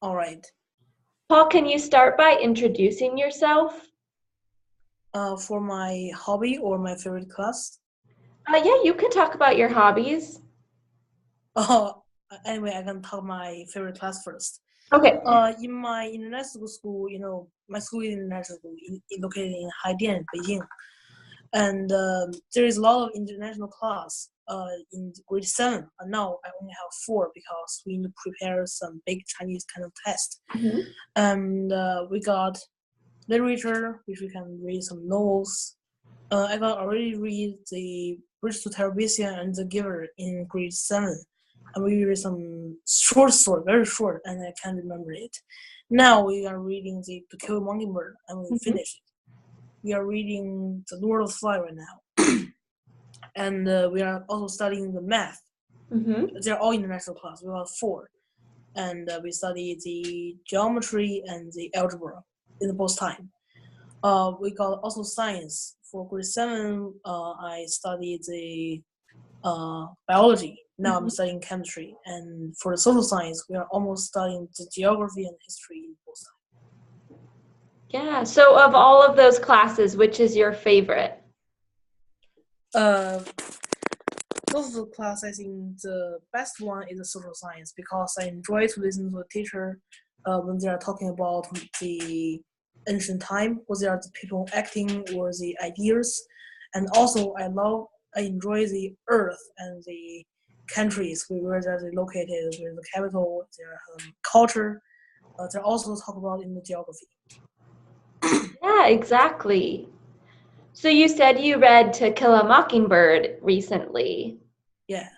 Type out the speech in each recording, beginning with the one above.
All right. Paul, can you start by introducing yourself? For my hobby or my favorite class. Yeah, you can talk about your hobbies. Uh, anyway, I can talk my favorite class first. Okay. In my international school, my school is international school located in Haidian, Beijing, and there is a lot of international class. In grade seven, now I only have four because we need to prepare some big Chinese kind of test, Mhm. and we got literature, which we can read some novels. I got already read the Bridge to Terabithia and The Giver in grade seven. And we read some short story, very short, and I can't remember it. Now we are reading the To Kill a Mockingbird, and we Mhm. finished it. We are reading The Lord of the Fly right now, and we are also studying the math. Mhm. They're all international class. We have four, and we study the geometry and the algebra in the both time. We got also science. For grade seven, I studied the biology. Now I'm Mhm. studying chemistry. And for the social science, we are almost studying the geography and history in both Yeah. So, of all of those classes, which is your favorite? sides. Social class, I think the best one is the social science because I enjoy to listen to a teacher when they are talking about the ancient time, what they are the people acting or the ideas, and also I enjoy the earth and the countries where they're located, where the capital, their culture. They also talk about in the geography. Yeah, exactly. So, you said you read To Kill a Mockingbird recently. Yeah.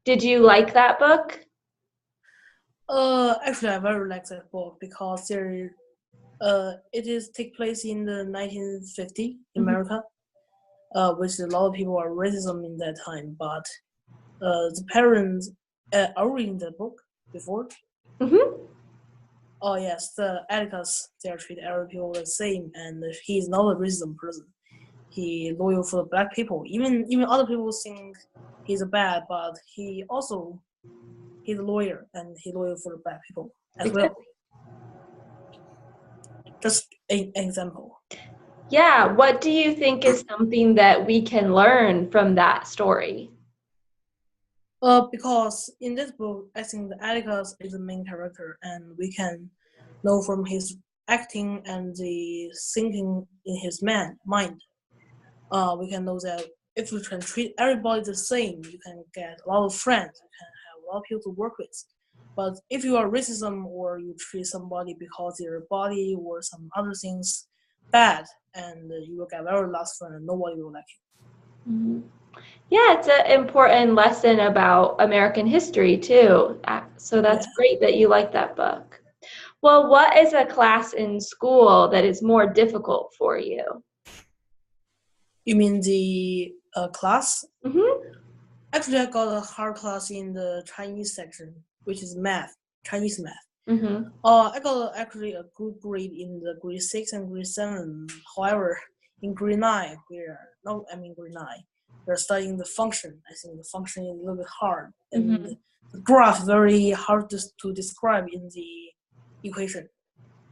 Did you like that book? Actually, I very like that book because it is take place in the 1950 Mhm. America, which a lot of people are racism in that time. But the parents are reading the book before. Mhm. Oh yes, the Atticus they are treat every people the same, and he is not a racism person. He loyal for the black people. Even other people think he's a bad, but he's a lawyer and he loyal for the black people as well. Exactly. Just an example. Yeah. What do you think is something that we can learn from that story? Because in this book, I think the Atticus is the main character, and we can know from his acting and the thinking in his mind. We can know that if you can treat everybody the same, you can get a lot of friends. You can have a lot of people to work with. But if you are racism or you treat somebody because their body or some other things bad, and you will get very lost friend, and nobody will like Mhm. Yeah, it's an important lesson about American history too. So you. that's Yeah. great that you like that book. Well, what is a class in school that is more difficult for you? You mean the class? Hmm. Actually, I got a hard class in the Chinese section, which is math, Chinese math. Hmm. I got actually a good grade in the grade six and grade seven. However, in grade nine, no, I mean grade nine, we're studying the function. I think the function is a little bit hard, and Hmm. the graph very hard to describe in the equation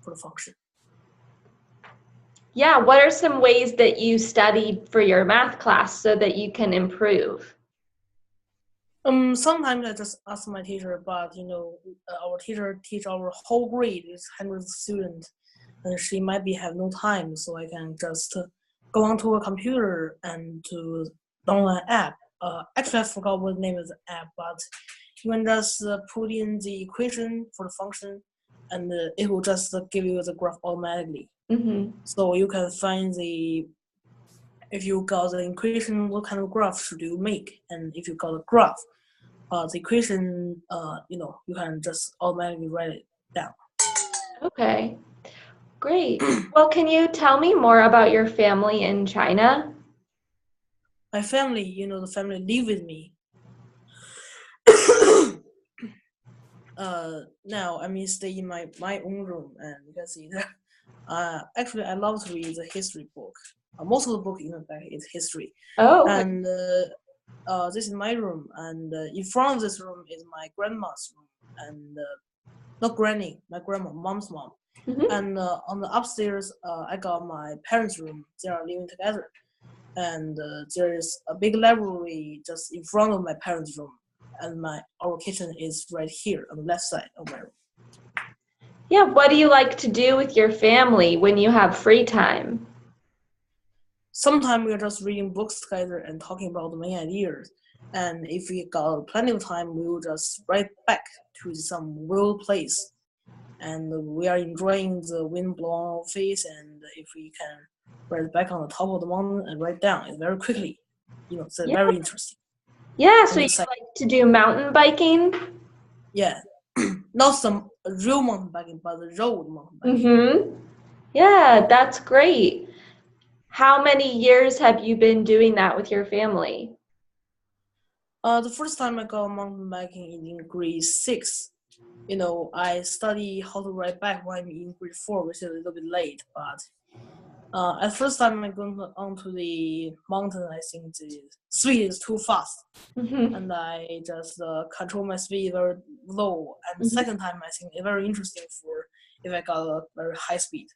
for the function. Yeah, what are some ways that you studied for your math class so that you can improve? Sometimes I just ask my teacher, but our teacher teach our whole grade is hundreds of students, and she might be have no time, so I can just go onto a computer and to download an app. Actually, I forgot what the name of the app, but you can just put in the equation for the function, and it will just give you the graph automatically. Hmm. So you can find if you got the equation, what kind of graph should you make, and if you got a graph the equation, you can just automatically write it down. Okay, great. Well, can you tell me more about your family in China? My family, the family live with me. Now I mean stay in my own room, and you can see that. Actually, I love to read the history book. Most of the book in fact is history, Oh, okay. and this is my room, and in front of this room is my grandma's room, and not granny, my grandma, mom's mom. Mm-hmm. And on the upstairs, I got my parents' room. They are living together. And there is a big library just in front of my parents' room. And our kitchen is right here on the left side of my room. Yeah, what do you like to do with your family when you have free time? Sometimes we're just reading books together and talking about the main ideas. And if we got plenty of time, we will just ride back to some wild place. And we are enjoying the wind blowing on our face. And if we can ride back on the top of the mountain and ride down, it's very quickly. It's very interesting. Yeah, so you like to do mountain biking? Yeah, not some real mountain biking, but the road mountain biking. Mm-hmm. Yeah, that's great. How many years have you been doing that with your family? The first time I got mountain biking in grade 6, I study how to ride bike when I'm in grade 4, which is a little bit late. But at first time I go onto the mountain, I think the speed is too fast, and I just control my speed very low. And the second time, I think it's very interesting for if I got a very high speed.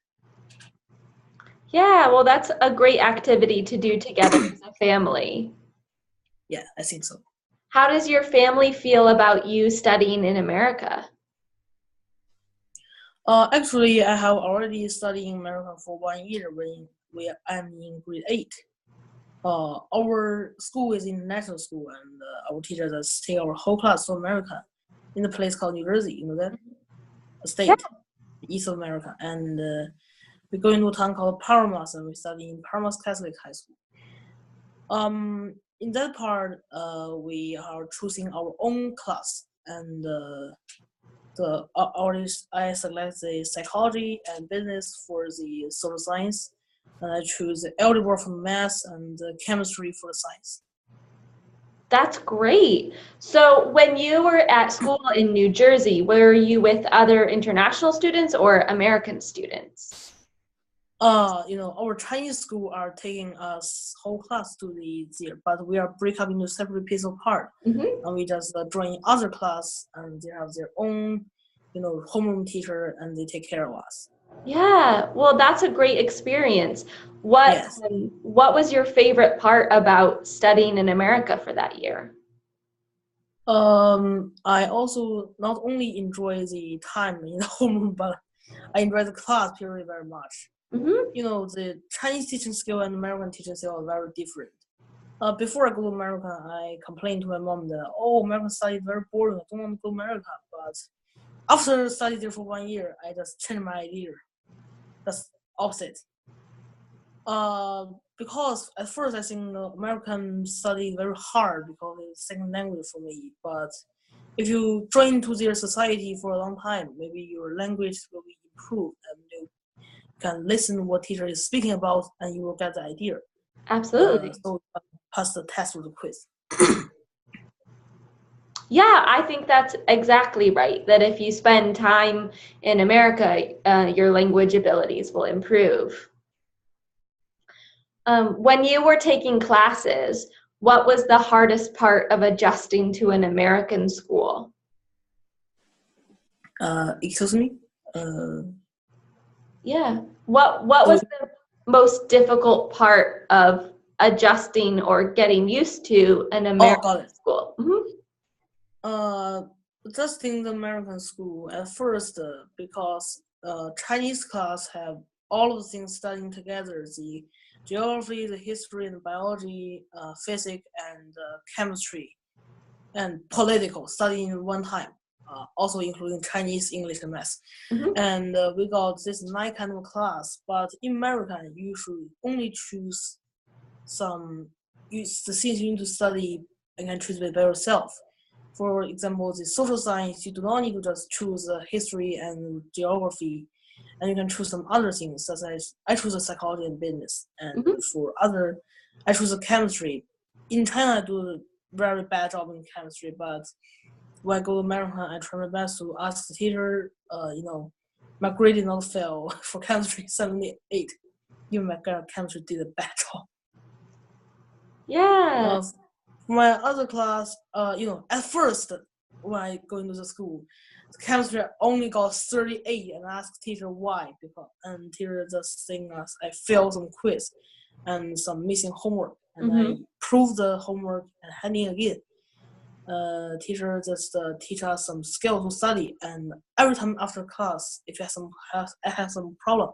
Yeah, well, that's a great activity to do together as a family. Yeah, I think so. How does your family feel about you studying in America? Actually, I have already studied in America for 1 year when I'm in grade 8. Our school is international school, and our teachers just take our whole class to America in a place called New Jersey, you know that? A state, east of America. And we go into a town called Paramus, and we study in Paramus Catholic High School. In that part, we are choosing our own class, and I select the psychology and business for the social science, and I choose the algebra for math and the chemistry for the science. That's great. So when you were at school in New Jersey, were you with other international students or American students? Our Chinese school are taking us whole class to there, but we are break up into separate pieces apart, and we just join other class, and they have their own, homeroom teacher, and they take care of us. Yeah, well, that's a great experience. What was your favorite part about studying in America for that year? I also not only enjoy the time in the homeroom, but I enjoy the class period very much. The Chinese teaching skill and American teaching skill are very different. Before I go to America, I complained to my mom that, American study is very boring, I don't want to go to America. But after studying there for 1 year, I just changed my idea. That's opposite. Because at first I think American study very hard because it's second language for me. But if you join into their society for a long time, maybe your language will be improved, and you can listen to what teacher is speaking about, and you will get the idea. Absolutely. So pass the test or the quiz. Yeah, I think that's exactly right. That if you spend time in America, your language abilities will improve. When you were taking classes, what was the hardest part of adjusting to an American school? Excuse me? Yeah. What was the most difficult part of adjusting or getting used to an American school? Just in the American school at first, because Chinese class have all of the things studying together, the geography, the history, and biology, physics, and chemistry, and political studying in one time, also including Chinese, English, and math. And we got this 9 kind of class, but in America, you should only choose the things you need to study and can choose it by yourself. For example, the social science, you do not need to just choose history and geography, and you can choose some other things, such as I choose psychology and business. And for other, I choose chemistry. In China, I do a very bad job in chemistry, but when I go to America, I try my best to ask the teacher, my grade did not fail for chemistry, 78. Even my chemistry did a bad job. Yeah. My other class, at first when I go into the school, chemistry only got 38 and asked teacher why, and teacher just saying us I failed some quiz and some missing homework, and I proved the homework and handing again. Teacher just teach us some skill to study, and every time after class, if I have some problem,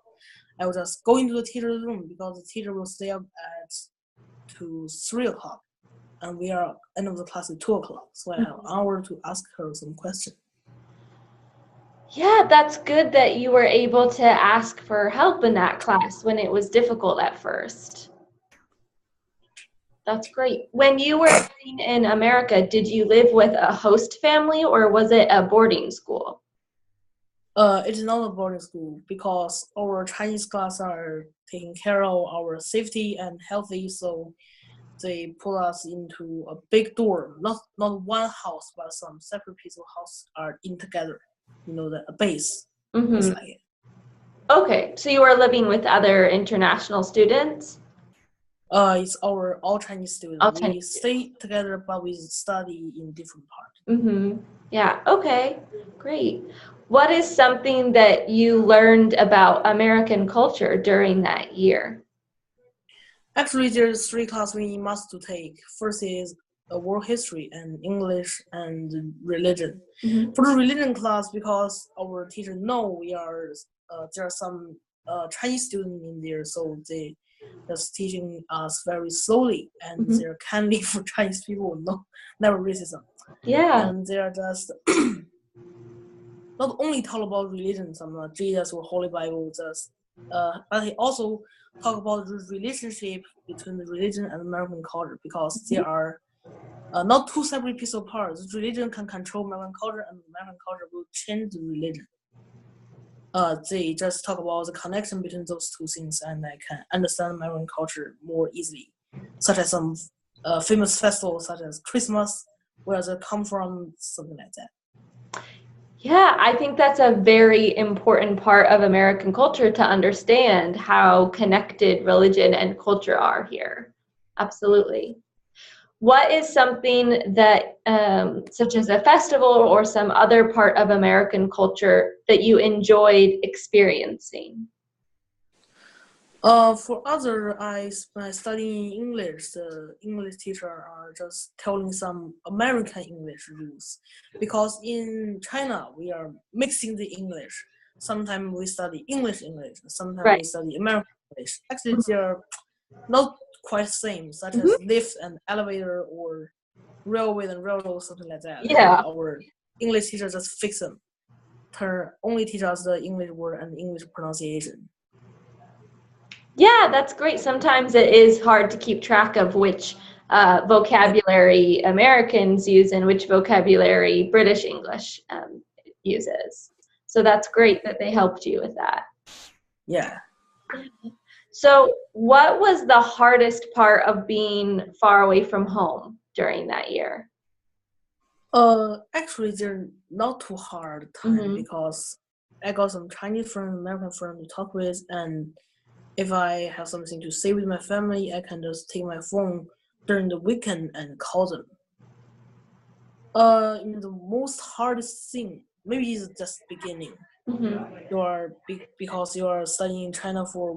I will just go into the teacher's room because the teacher will stay up to 3 o'clock, and we are end of the class at 2 o'clock, so I have an hour to ask her some question. Yeah, that's good that you were able to ask for help in that class when it was difficult at first. That's great. When you were living in America, did you live with a host family or was it a boarding school? It's not a boarding school because our Chinese class are taking care of our safety and healthy, so they put us into a big dorm, not one house, but some separate pieces of house are in together. A base. It's like it. Okay, so you were living with other international students? It's all Chinese students. We stay students. together, but we study in different parts. Yeah, okay, great. What is something that you learned about American culture during that year? Actually, there's 3 classes we must to take. First is world history and English and religion. For the religion class, because our teacher know there are some Chinese students in there, so they just teaching us very slowly, and they're kindly for Chinese people, never racism. Yeah. And they are just not only talk about religion, some Jesus or Holy Bible, but they also talk about the relationship between the religion and American culture, because there are not 2 separate pieces apart. The religion can control American culture, and American culture will change the religion. They just talk about the connection between those 2 things, and I can understand American culture more easily, such as some famous festivals such as Christmas, where they come from, something like that. Yeah, I think that's a very important part of American culture to understand how connected religion and culture are here. Absolutely. What is something that, such as a festival or some other part of American culture, that you enjoyed experiencing? For other, when I study English, the English teacher are just telling some American English rules, because in China we are mixing the English. Sometimes we study English, sometimes we study American English. Actually, they're not quite same, such as lift and elevator or railway and railroad, something like that. Yeah. Our English teacher just fix them. Only teach us the English word and English pronunciation. Yeah, that's great. Sometimes it is hard to keep track of which vocabulary Americans use and which vocabulary British English uses. So that's great that they helped you with that. Yeah. So what was the hardest part of being far away from home during that year? Actually, they're not too hard time, because I got some Chinese friends, American friends to talk with, and if I have something to say with my family, I can just take my phone during the weekend and call them. The most hardest thing maybe is just beginning. Because you are studying in China for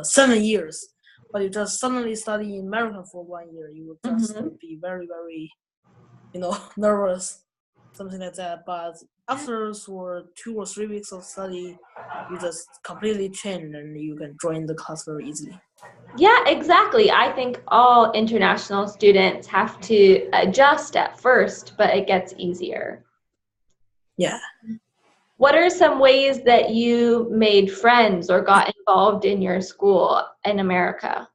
7 years, but you just suddenly study in America for 1 year, you will just be very, very, nervous, something like that. But after for 2 or 3 weeks of study, you just completely change and you can join the class very easily. Yeah, exactly. I think all international students have to adjust at first, but it gets easier. Yeah. What are some ways that you made friends or got involved in your school in America?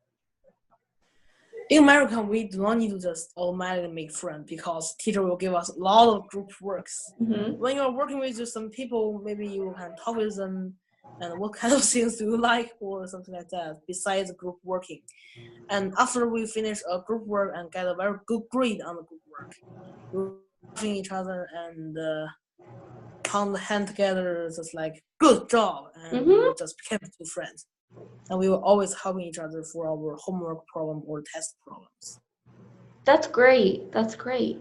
In America, we do not need to just automatically make friends, because teacher will give us a lot of group works. When you're working with some people, maybe you can talk with them and what kind of things do you like or something like that, besides group working. And after we finish a group work and get a very good grade on the group work, we'll meet each other and pound the hand together, just like, good job, and we just became 2 friends. And we were always helping each other for our homework problem or test problems. That's great. That's great.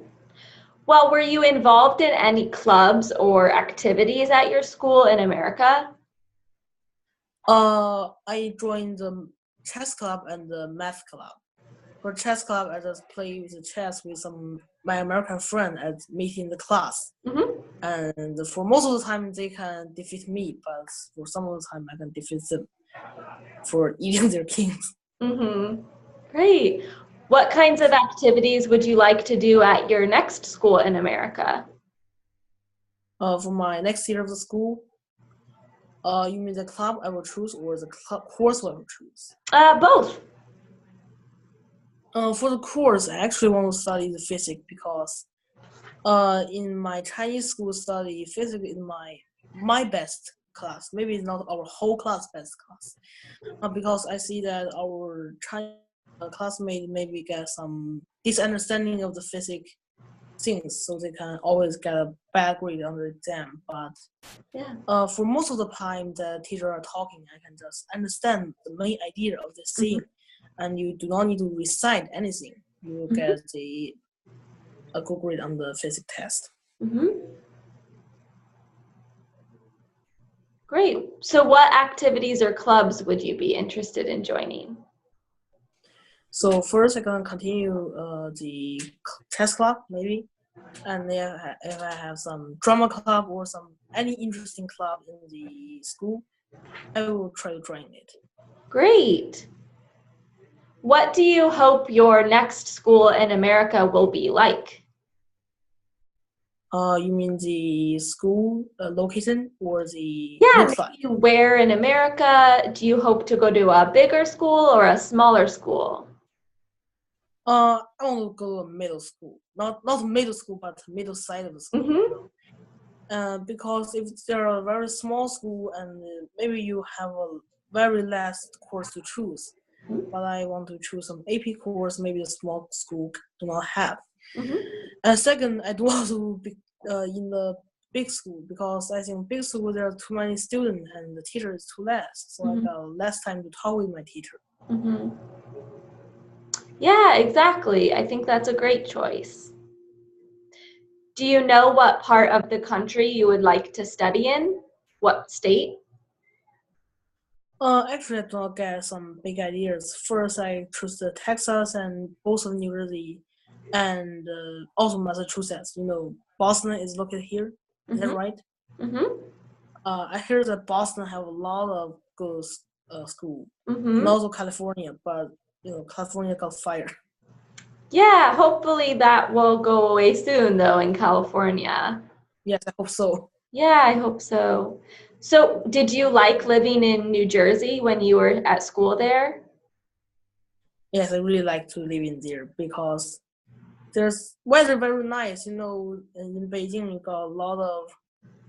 Well, were you involved in any clubs or activities at your school in America? I joined the chess club and the math club. For chess club, I just play with the chess with my American friend at meeting the class. Mm-hmm. And for most of the time, they can defeat me, but for some of the time, I can defeat them for eating their kings. Mm-hmm. Great. What kinds of activities would you like to do at your next school in America? For my next year of the school, you mean the club I will choose or the course I will choose? Both. For the course, I actually want to study the physics because in my Chinese school study, physics is my best class. Maybe it's not our whole class best class, because I see that our Chinese classmate maybe get some misunderstanding of the physics things, so they can always get a bad grade on the exam. But Yeah. for most of the time, the teacher are talking, I can just understand the main idea of the thing, and you do not need to recite anything. You will get a good grade on the physics test. Mm-hmm. Great. So what activities or clubs would you be interested in joining? So first, I'm gonna continue the chess club maybe, and if I have some drama club or any interesting club in the school, I will try to join it. Great. What do you hope your next school in America will be like? You mean the school location or the Yeah, looks like? maybe where in America do you hope to go to a bigger school or a smaller school? I want to go to middle school, not middle school, but middle side of the school. Mm-hmm. Because if there are a very small school and maybe you have a very last course to choose, but I want to choose some AP course, maybe a small school do not have. Mm-hmm. And second, I do want to be in the big school because I think big school there are too many students and the teacher is too less, so I got less time to talk with my teacher. Mm-hmm. Yeah, exactly. I think that's a great choice. Do you know what part of the country you would like to study in? What state? Actually, I do not get some big ideas. First, I choose the Texas and both of New Jersey, and also Massachusetts. You know, Boston is located here. Is that right? Mm-hmm. I hear that Boston have a lot of good school, Mm-hmm. and also California. But you know, California got fired. Yeah, hopefully that will go away soon, though, in California. Yes, I hope so. Yeah, I hope so. So, did you like living in New Jersey when you were at school there? Yes, I really like to live in there because there's weather very nice. You know, in Beijing you got a lot of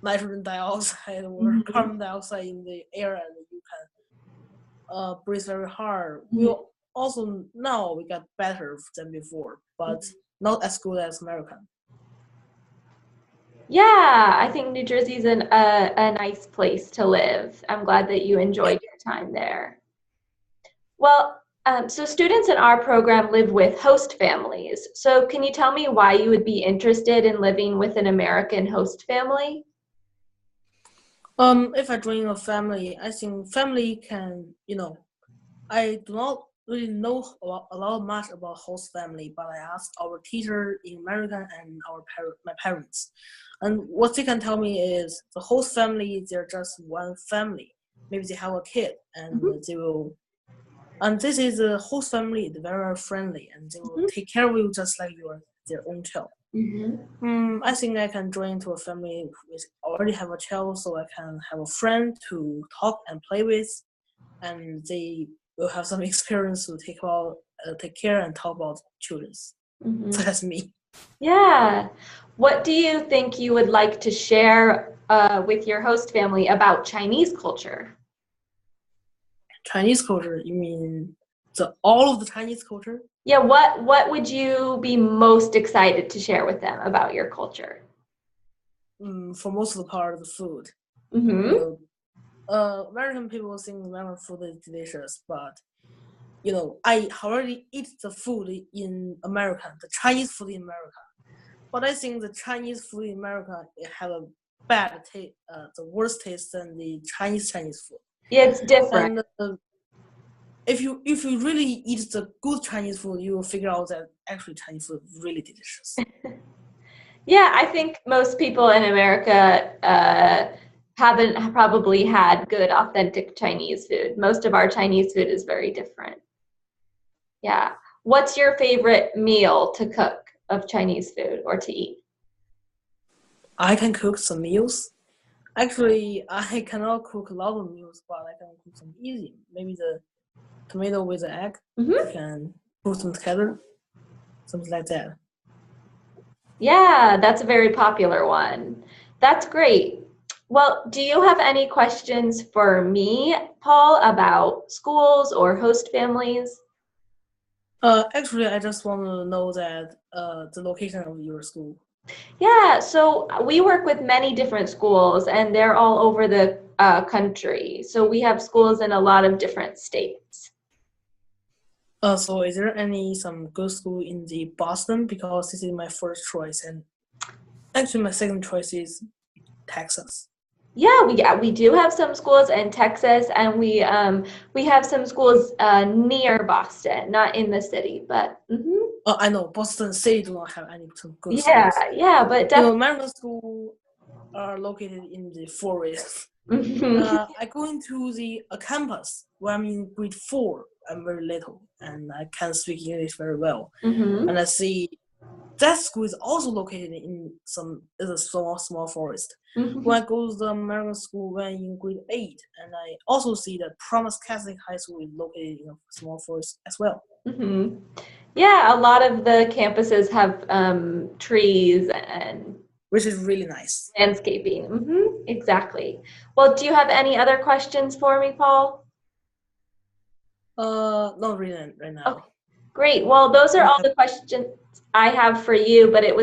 nitrogen dioxide or carbon dioxide in the air, and you can breathe very hard. We also now we got better than before, but not as good as American. Yeah, I think New Jersey is a nice place to live. I'm glad that you enjoyed your time there. Well, so students in our program live with host families. So can you tell me why you would be interested in living with an American host family? If I join a family, I think family can, you know, I do not really know a lot much about host family, but I asked our teacher in American and my parents, and what they can tell me is the host family they're just one family. Maybe they have a kid, and they will. And this is a host family. They're very friendly, and they will take care of you just like you are their own child. I think I can join into a family with already have a child, so I can have a friend to talk and play with, and they will have some experience to take care and talk about children. So that's me. Yeah. What do you think you would like to share with your host family about Chinese culture? Chinese culture? You mean all of the Chinese culture? Yeah, what would you be most excited to share with them about your culture? For most of the part of the food. Mm-hmm. American people think American food is delicious, but you know, I already eat the food in America, the Chinese food in America. But I think the Chinese food in America it have a bad taste, the worst taste than the Chinese food. Yeah, it's different. And if you really eat the good Chinese food, you will figure out that actually Chinese food is really delicious. Yeah, I think most people in America haven't probably had good, authentic Chinese food. Most of our Chinese food is very different. Yeah. What's your favorite meal to cook of Chinese food or to eat? I can cook some meals. Actually, I cannot cook a lot of meals, but I can cook some easy. Maybe the tomato with the egg. Mm-hmm. You can put them together, something like that. Yeah, that's a very popular one. That's great. Well, do you have any questions for me, Paul, about schools or host families? Actually, I just want to know that the location of your school. Yeah, so we work with many different schools and they're all over the country. So we have schools in a lot of different states. So is there some good school in the Boston? Because this is my first choice, and actually my second choice is Texas. Yeah, we do have some schools in Texas, and we have some schools near Boston, not in the city, but I know Boston City do not have any some good yeah, schools. yeah, but definitely. American schools are located in the forest. I go into the campus when I'm in grade 4. I'm very little and I can't speak English very well. And I see that school is also located in a small forest. When I go to the American school when in grade 8, and I also see that Promise Catholic High School is located in a small forest as well. Yeah, a lot of the campuses have trees and which is really nice. Landscaping. Exactly. Well, do you have any other questions for me, Paul? Not really right now. Okay. Great. Well, those are all the questions I have for you, but it was